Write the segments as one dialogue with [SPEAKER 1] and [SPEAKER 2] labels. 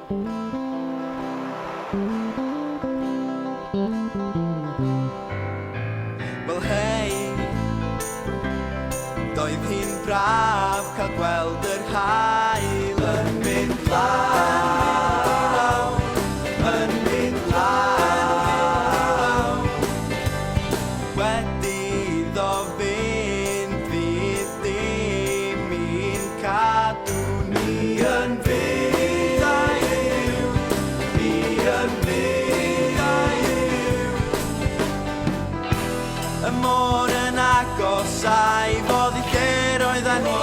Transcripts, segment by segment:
[SPEAKER 1] Wel hei, doedd hi'n braf cael gweld yr haul yn mynd lawr, yn mynd lawr. Wedi iddo fynd fydd dim un cadw ni yn fynd a'i Dduw, ni yn fynd a'i Dduw. Y môr yn agosau fodd I lle roeddan ni,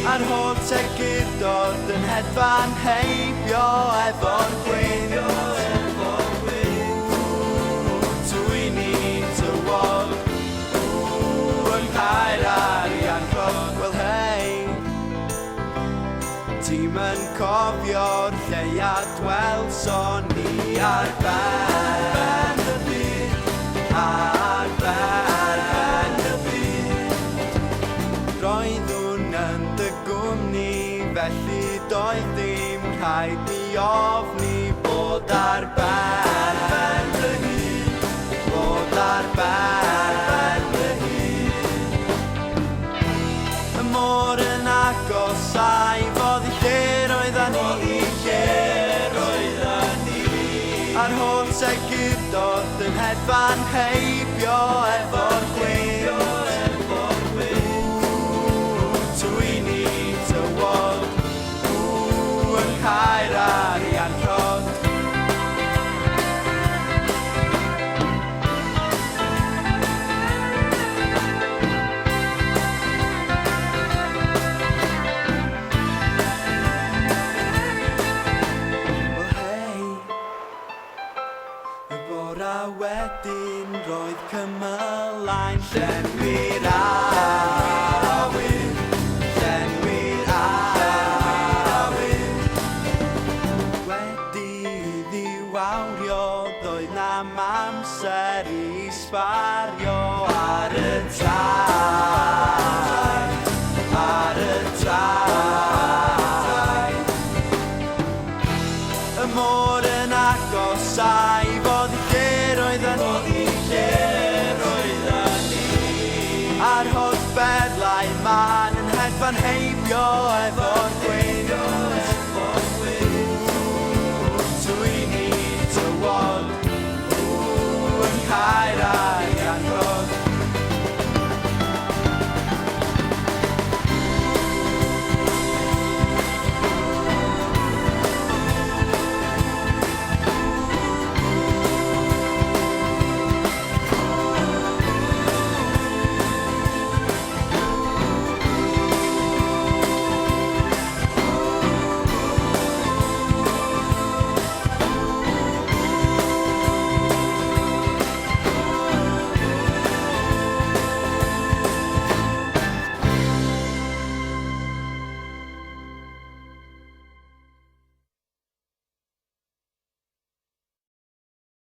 [SPEAKER 1] a'r holl tegurdod yn hedfan heibio efo'r gwyn. Twyni Tywod, yng Nghaer Arian Crog. Wel hei, ti'm yn cofio'r lleiad welson ni ar ben y byd, ar ben y byd. Roeddwn yn dy gwmni, felly doedd dim rhaid ni ofni bod ar ben dy hun, bod ar ben dy hun. Y môr yn agosau fodd I lle roeddan ni, a'r holl tegurdod yn hedfan heibio efo'r gwyn. Twyni Tywod, yng Nghaer Arian Crog. Wel hei, y bora wedyn roedd cymylaen llenwi'r awyr, llenwi'r awyr. Wedi ddiwawrio doedd na'm amser I sbario ar y traeth, ar y traeth. Y môr yn agosau fodd I lle roeddan ni, a'r holl bedlau man yn hedfan heibio efo'r gwyn.